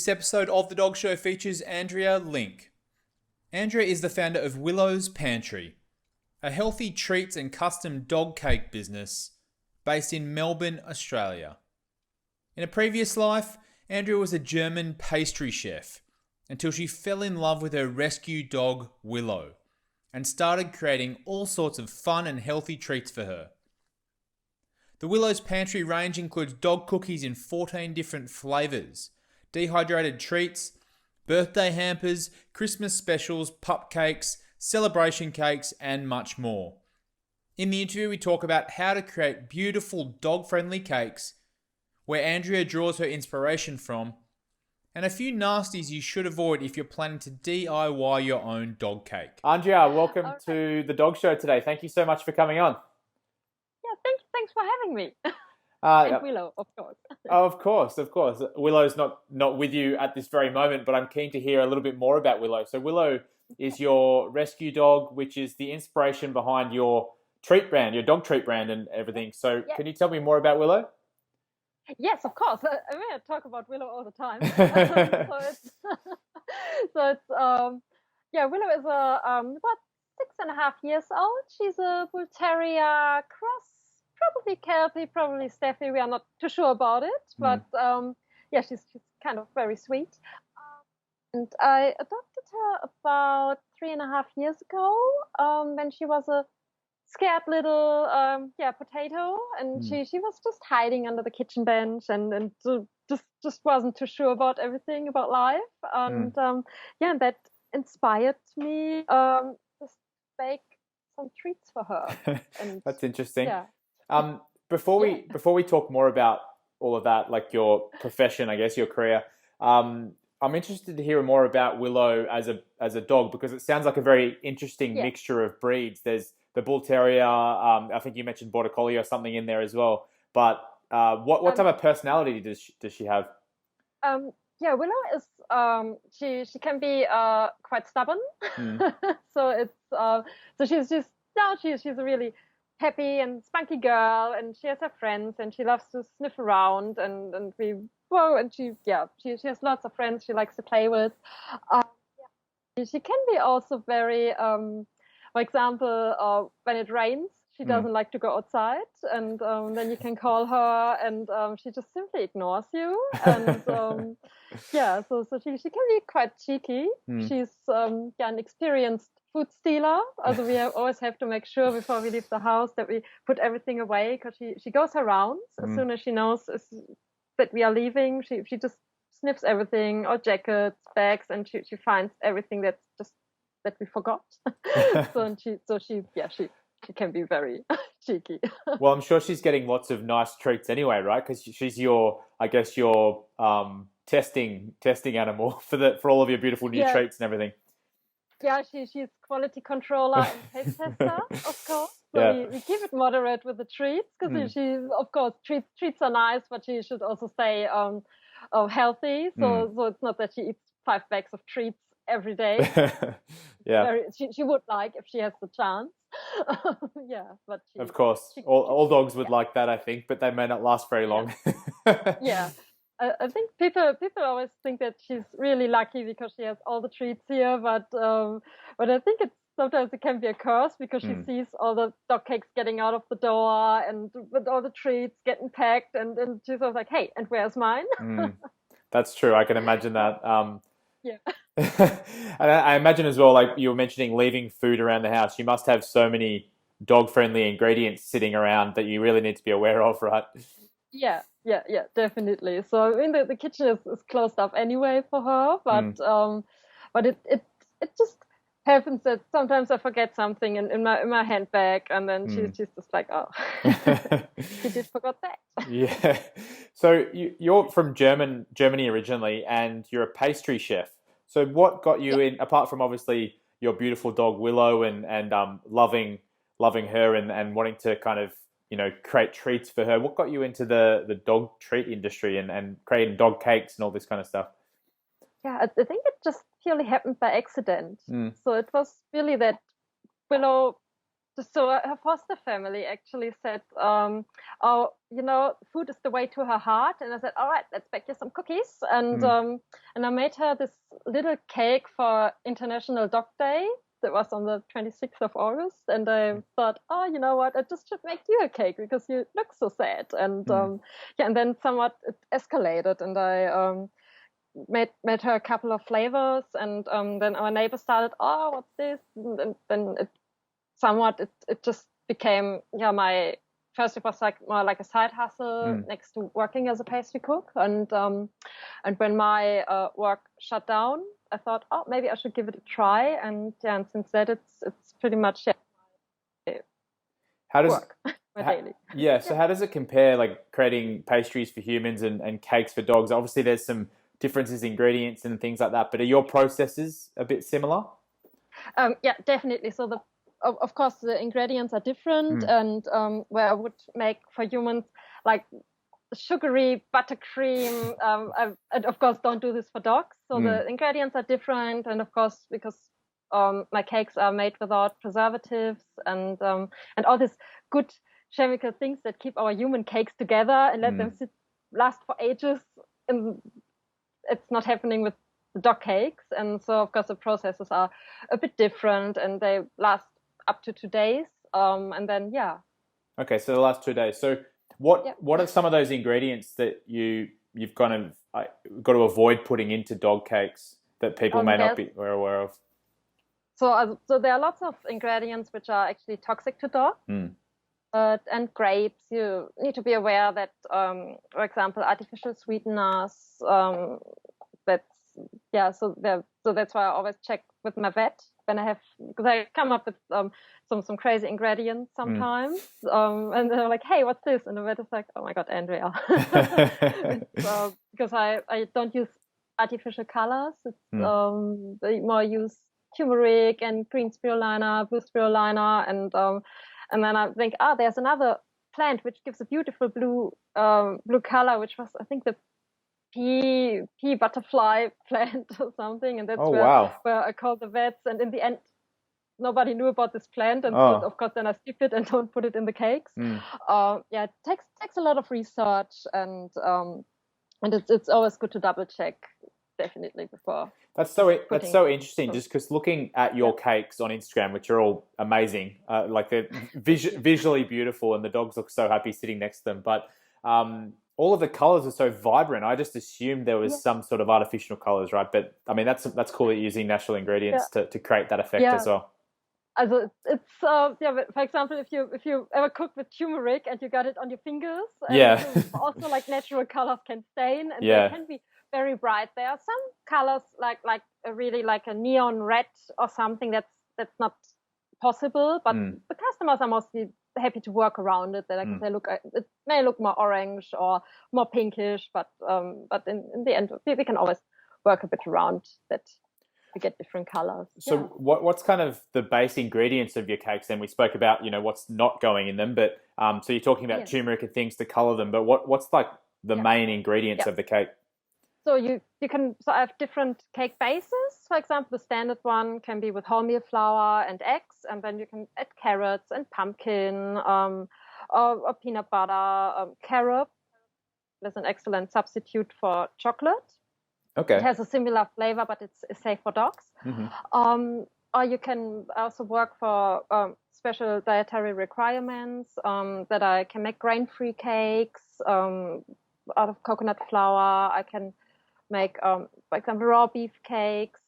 This episode of The Dog Show features Andrea Lincke. Andrea is the founder of Willow's Pantry, a healthy treats and custom dog cake business based in Melbourne, Australia. In a previous life, Andrea was a German pastry chef until she fell in love with her rescue dog, Willow, and started creating all sorts of fun and healthy treats for her. The Willow's Pantry range includes dog cookies in 14 different flavours, dehydrated treats, birthday hampers, Christmas specials, pupcakes, celebration cakes, and much more. In the interview, we talk about how to create beautiful dog-friendly cakes, where Andrea draws her inspiration from, and a few nasties you should avoid if you're planning to DIY your own dog cake. Andrea, welcome to the Dog Show today. Thank you so much for coming on. Yeah, thanks for having me. And Willow, of course. Of course. Willow's not with you at this very moment, but I'm keen to hear a little bit more about Willow. So Willow is your rescue dog, which is the inspiration behind your treat brand, your dog treat brand and everything. So Can you tell me more about Willow? Yes, of course. I mean, I talk about Willow all the time. Willow is about 6.5 years old. She's a Bull Terrier cross. Probably Kelpie, probably Steffi. We are not too sure about it, but she's kind of very sweet. And I adopted her about 3.5 years ago when she was a scared little potato, and she was just hiding under the kitchen bench and just wasn't too sure about everything about life. And and that inspired me just bake some treats for her. And that's interesting. Yeah. Before we talk more about all of that, like your profession, I guess your career, I'm interested to hear more about Willow as a dog, because it sounds like a very interesting mixture of breeds. There's the Bull Terrier, I think you mentioned Border Collie or something in there as well. But what type of personality does she have? Willow is she can be quite stubborn. So she's a really happy and spunky girl, and she has her friends, and she loves to sniff around, and she has lots of friends she likes to play with. She can be also very, for example, when it rains, she doesn't like to go outside, and then you can call her, and she just simply ignores you. And so she can be quite cheeky. She's an experienced food stealer. Also, we always have to make sure before we leave the house that we put everything away, because she goes her rounds as soon as she knows that we are leaving. She just sniffs everything, our jackets, bags, and she finds everything that we forgot. She can be very cheeky. Well, I'm sure she's getting lots of nice treats anyway, right? Because she's your testing animal for all of your beautiful new treats and everything. Yeah, she's quality controller and taste tester, of course. So we keep it moderate with the treats, because she, of course, treats are nice, but she should also stay healthy. So it's not that she eats 5 bags of treats every day. She would like if she has the chance. But of course, all dogs would like that, I think, but they may not last very long. I think people always think that she's really lucky because she has all the treats here, but I think sometimes it can be a curse, because she sees all the dog cakes getting out of the door and with all the treats getting packed, and she's always like, hey, and where's mine? That's true. I can imagine that. And I imagine as well, like you were mentioning, leaving food around the house. You must have so many dog-friendly ingredients sitting around that you really need to be aware of, right? Yeah, definitely. So I mean, the kitchen is closed up anyway for her, but it just happens that sometimes I forget something in my handbag, and then she's just like, oh, she just forgot that. Yeah. So you're from Germany originally, and you're a pastry chef. So what got you in, apart from obviously your beautiful dog Willow and loving her and wanting to kind of create treats for her, what got you into the dog treat industry and creating dog cakes and all this kind of stuff? Yeah, I think it just purely happened by accident. So it was really that Willow So her foster family actually said, "Oh, food is the way to her heart." And I said, "All right, let's bake you some cookies." Mm. And I made her this little cake for International Dog Day. That was on the 26th of August, and I thought, "Oh, you know what? I just should make you a cake because you look so sad." And Mm. yeah, and then somewhat it escalated, and I made her a couple of flavors, and then our neighbor started, "Oh, what's this?" And then it just became, my first, it was like more like a side hustle Mm. next to working as a pastry cook, and when my work shut down, I thought, oh, maybe I should give it a try, and yeah, and since that it's pretty much How does work my daily. yeah, so how does it compare, like creating pastries for humans and cakes for dogs? Obviously there's some differences in ingredients and things like that, but are your processes a bit similar? Yeah, definitely. So of course the ingredients are different, Mm. and where I would make for humans like sugary buttercream. I of course don't do this for dogs. So Mm. the ingredients are different, and of course because my cakes are made without preservatives and all these good chemical things that keep our human cakes together and let them Mm. last for ages. And it's not happening with the dog cakes, and so of course the processes are a bit different, and they last up to 2 days. And then yeah, Okay, so the last 2 days. So yeah. what are some of those ingredients that you've kind of got to avoid putting into dog cakes that people may not There's be aware of? so there are lots of ingredients which are actually toxic to dogs. Mm. And grapes, you need to be aware that, for example, artificial sweeteners. That's so that's why I always check with my vet when I have, because I come up with some crazy ingredients Mm. sometimes, and they're like, "Hey, what's this?" And the vet is like, "Oh my God, Andrea," because I don't use artificial colors. It's Mm. they more use turmeric and green spirulina, blue spirulina, and then I think, there's another plant which gives a beautiful blue color, which was, I think, the pea butterfly plant or something, and that's Oh where wow. I called the vets, and in the end, nobody knew about this plant, and so Oh. of course then I skip it and don't put it in the cakes. Mm. Yeah, it takes a lot of research, and it's always good to double check definitely before That's putting. so interesting. So, Just because looking at yeah, your cakes on Instagram, which are all amazing, like they're thank you. visually beautiful, and the dogs look so happy sitting next to them. But all of the colors are so vibrant. I just assumed there was Yeah, some sort of artificial colors, right? But I mean, that's cool that you're using natural yeah, ingredients to create that effect as yeah. well. Also it's yeah. But for example, if you ever cook with turmeric and you got it on your fingers, and Yeah, also like natural colors can stain, and they yeah. can be very bright. There are some colors like a really like a neon red or something that's not possible, but Mm, the customers are mostly happy to work around it. That I can mm. say, look, it may look more orange or more pinkish, but in the end, we can always work a bit around that. We get different colors. So Yeah, what's kind of the base ingredients of your cakes? And we spoke about what's not going in them, but so you're talking about yes, turmeric and things to color them. But what's like the yeah. main ingredients Yeah. of the cake? So you can, so I have different cake bases. For example, the standard one can be with wholemeal flour and eggs, and then you can add carrots and pumpkin, or peanut butter. Carob is an excellent substitute for chocolate. It Okay. has a similar flavor, but it's safe for dogs. Hmm. Um, or you can also work for special dietary requirements, that I can make grain-free cakes out of coconut flour. I can make, for example, raw beef cakes.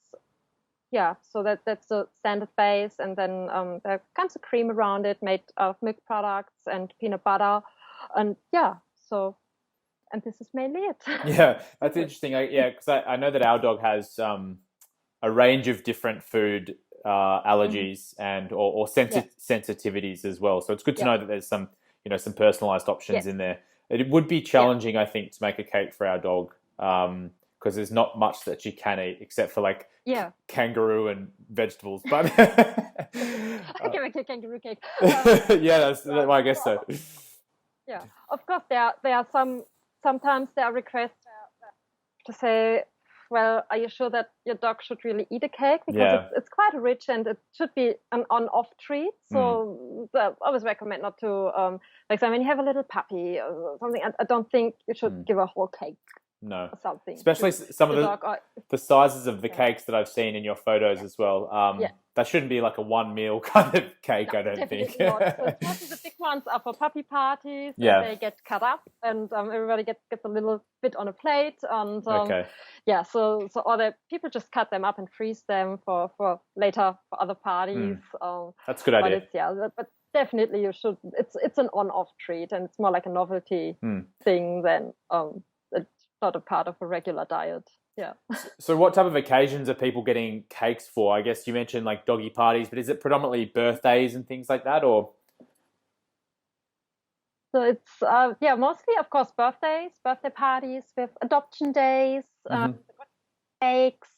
Yeah, so that's the standard base, and then there comes a cream around it made out of milk products and peanut butter, and yeah, so and this is mainly it. Yeah, that's Simple. interesting. Yeah, because I know that our dog has a range of different food Hmm. allergies and or Yeah, sensitivities as well. So it's good to yeah, know that there's some personalized options yes, in there. It would be yeah, challenging, I think, to make a cake for our dog because there's not much that she can eat except for like yeah. kangaroo and vegetables. But I can make a kangaroo cake. yeah, So, well, I guess so. yeah, of course there are sometimes there are requests to say. well, are you sure that your dog should really eat a cake? Because Yeah. it's quite rich and it should be an on-off treat. So I always recommend not to, like, so when you have a little puppy or something, I don't think you should give a whole cake No. or something. Especially some of dog. the sizes of the cakes that I've seen in your photos as well. That shouldn't be like a one meal kind of cake, No, I don't think. not. So mostly the big ones are for puppy parties. Yeah. And they get cut up and everybody gets a little bit on a plate. And Okay. yeah, so other people just cut them up and freeze them for later for other parties. That's a good idea. But definitely you should. It's an on-off treat and it's more like a novelty thing than it's not a part of a regular diet. Yeah. So what type of occasions are people getting cakes for? I guess you mentioned like doggy parties, but is it predominantly birthdays and things like that, or? So it's mostly of course birthday parties with adoption days, cakes.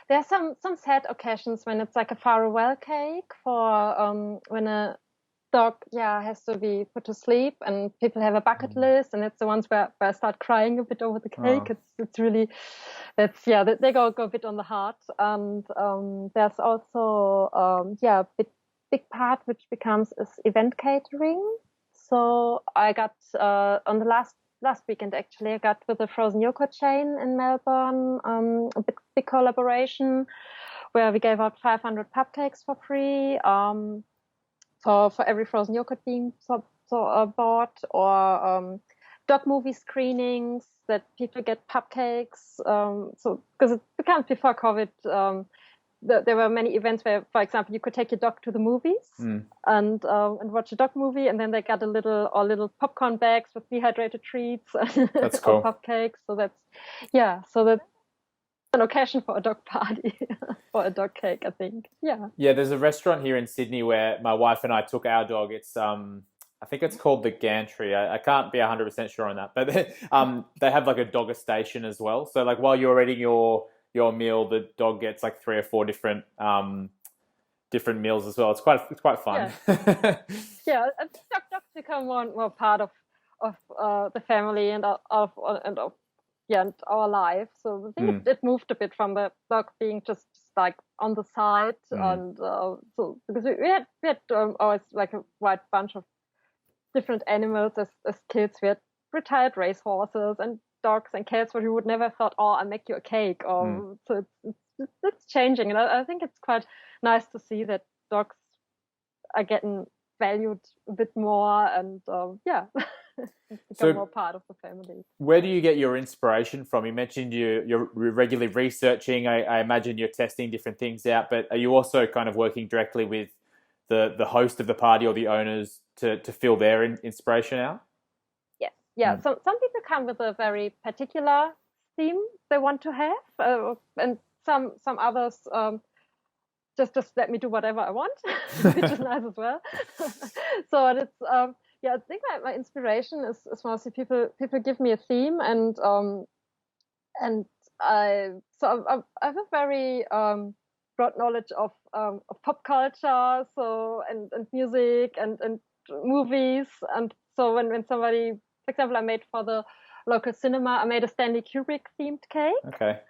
There's some sad occasions when it's like a farewell cake for when a dog has to be put to sleep and people have a bucket list, and it's the ones where I start crying a bit over the cake. It's really they go a bit on the heart. And there's also big part which becomes is event catering. So I got on the last weekend actually I got with a frozen yogurt chain in Melbourne a big collaboration where we gave out 500 pupcakes for free. For every frozen yogurt being bought, or dog movie screenings that people get pupcakes. So because it becomes before COVID, there were many events where, for example, you could take your dog to the movies and watch a dog movie, and then they got little popcorn bags with dehydrated treats. That's cool. Or pupcakes. So that's an occasion for a dog party or a dog cake, I think. Yeah, there's a restaurant here in Sydney where my wife and I took our dog. It's I think it's called the Pantry. I can't be 100% sure on that, but they have like a dogger station as well. So like while you're eating your meal, the dog gets like 3 or 4 different meals as well. It's quite fun. Yeah, dogs become more part of the family and of and our life. So I think it moved a bit from the dog being just like on the side, and so because we had always like a wide bunch of different animals as kids. We had retired race horses and dogs and cats where you would never thought, I'll make you a cake. Or so it's changing, and I think it's quite nice to see that dogs are getting valued a bit more, and become more part of the family. Where do you get your inspiration from? You mentioned you're regularly researching. I imagine you're testing different things out, but are you also kind of working directly with the host of the party or the owners to fill their inspiration out? Yeah. So some people come with a very particular theme they want to have, and some others just let me do whatever I want, which is nice as well. So it's I think my inspiration is mostly people give me a theme, and I have a very broad knowledge of pop culture, so and music and movies, and so when somebody, for example, I made for the local cinema, I made a Stanley Kubrick themed cake. Okay.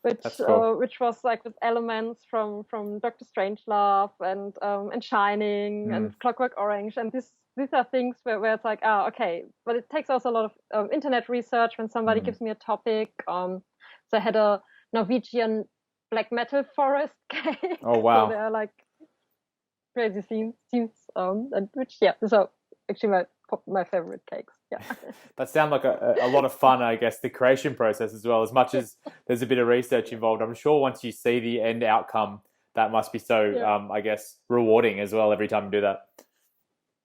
Which was like with elements from Dr. Strangelove and Shining and Clockwork Orange, and these are things where it's like, okay, but it takes also a lot of internet research when somebody gives me a topic. So I had a Norwegian black metal forest cake. Oh wow! So they're like crazy themes, and which so actually my favorite cakes. Yeah. That sounds like a lot of fun, I guess, the creation process as well. As much as there's a bit of research involved, I'm sure once you see the end outcome, that must be so, I guess, rewarding as well every time you do that.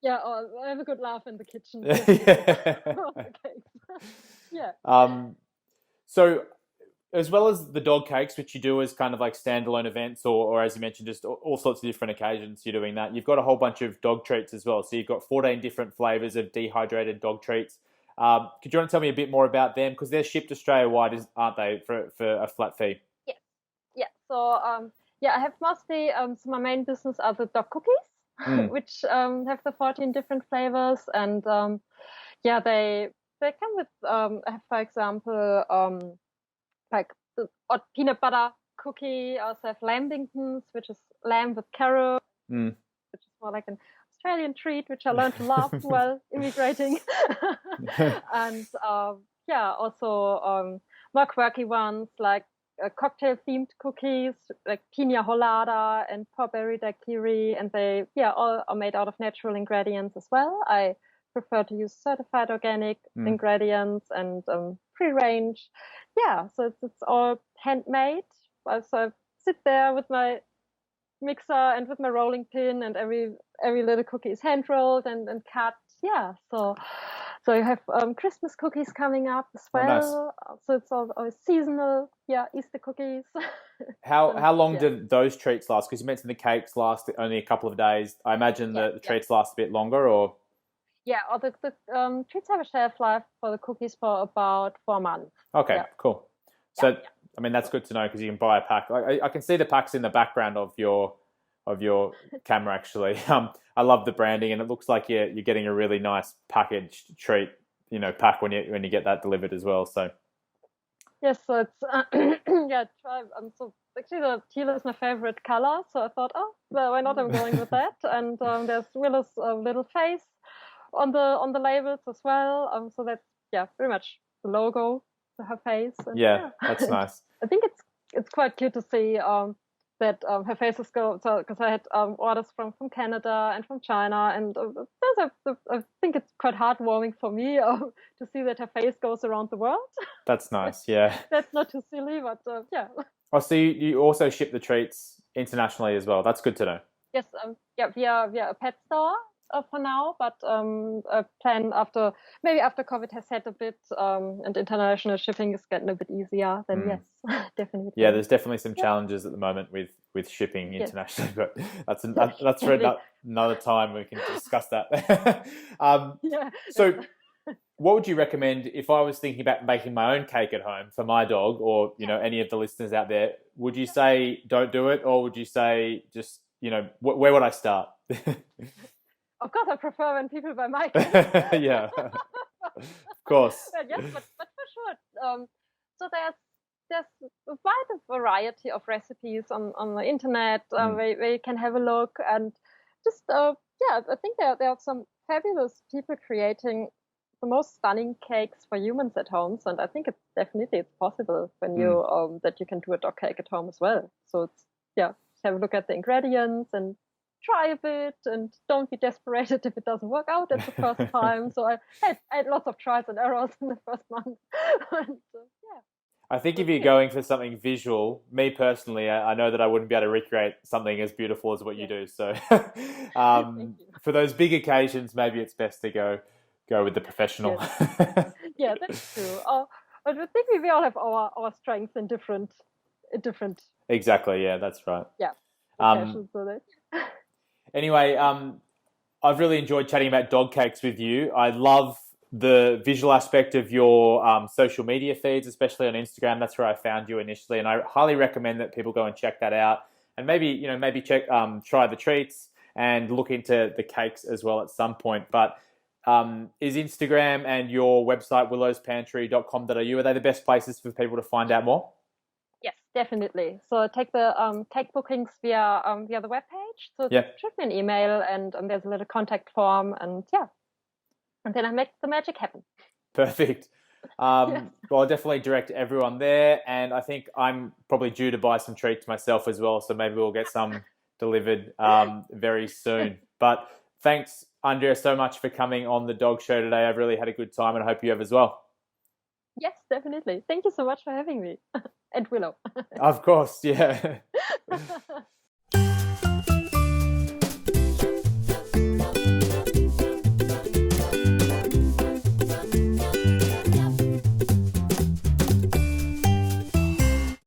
Yeah, I have a good laugh in the kitchen. So as well as the dog cakes, which you do as kind of like standalone events, or as you mentioned, just all sorts of different occasions you're doing that, you've got a whole bunch of dog treats as well. So you've got 14 different flavours of dehydrated dog treats. Could you want to tell me a bit more about them? Because they're shipped Australia-wide, aren't they, for a flat fee? Yeah. So, I have mostly, so my main business are the dog cookies, which have the 14 different flavours. And, they come with, I have, for example, like odd peanut butter cookie. I also have lambingtons, which is lamb with carrot, Mm. which is more like an Australian treat, which I learned to love while immigrating. And also more quirky ones like cocktail themed cookies like pina colada and porberry daiquiri, and they all are made out of natural ingredients as well. I prefer to use certified organic ingredients and free-range. So it's all handmade. So I sit there with my mixer and with my rolling pin, and every little cookie is hand rolled and cut. So you have Christmas cookies coming up as well. Oh, nice. So it's always seasonal. Easter cookies. How long do those treats last? Because you mentioned the cakes last only a couple of days. I imagine the treats last a bit longer, or or the treats have a shelf life for the cookies for about 4 months. Okay, cool. So I mean, that's good to know because you can buy a pack. I can see the packs in the background of your camera. Actually, I love the branding, and it looks like you're getting a really nice packaged treat, pack when you get that delivered as well. So yes, so it's so actually the teal is my favorite color. So I thought, why not? I'm going with that. And there's Willow's little face on the labels as well. So that's pretty much the logo. Her face. And, that's nice. I think it's quite cute to see that her face is because I had orders from Canada and from China, and I think it's quite heartwarming for me to see that her face goes around the world. That's nice. Yeah. That's not too silly, but Oh, so you also ship the treats internationally as well. That's good to know. Yes. Via a pet store. For now, but I plan after COVID has set a bit and international shipping is getting a bit easier, then yes, definitely. Yeah, there's definitely some challenges at the moment with shipping internationally, but that's for another time we can discuss that. So what would you recommend if I was thinking about making my own cake at home for my dog, or any of the listeners out there? Would you say don't do it, or would you say just where would I start? Of course, I prefer when people buy my cake. Of course. But for sure. So there's a wide variety of recipes on the internet where you can have a look, and just I think there are some fabulous people creating the most stunning cakes for humans at home. And I think it's possible when you that you can do a dog cake at home as well. So it's just have a look at the ingredients and try a bit, and don't be desperate if it doesn't work out at the first time. So I had lots of tries and errors in the first month. And, I think if you're going for something visual, me personally, I know that I wouldn't be able to recreate something as beautiful as what you do. So for those big occasions, maybe it's best to go with the professional. Yes. That's true. But I think we all have our strengths in different. Exactly. Yeah, that's right. Yeah. Anyway, I've really enjoyed chatting about dog cakes with you. I love the visual aspect of your social media feeds, especially on Instagram. That's where I found you initially, and I highly recommend that people go and check that out. And maybe check try the treats and look into the cakes as well at some point. But is Instagram and your website willowspantry.com.au, are they the best places for people to find out more? Yes, definitely. So take the cake bookings via the webpage. So shoot me an email, and there's a little contact form, and then I make the magic happen. Perfect. Well, I'll definitely direct everyone there, and I think I'm probably due to buy some treats myself as well, so maybe we'll get some delivered very soon. But thanks, Andrea, so much for coming on the Dog Show today. I've really had a good time, and I hope you have as well. Yes, definitely. Thank you so much for having me. And Willow. Of course, yeah.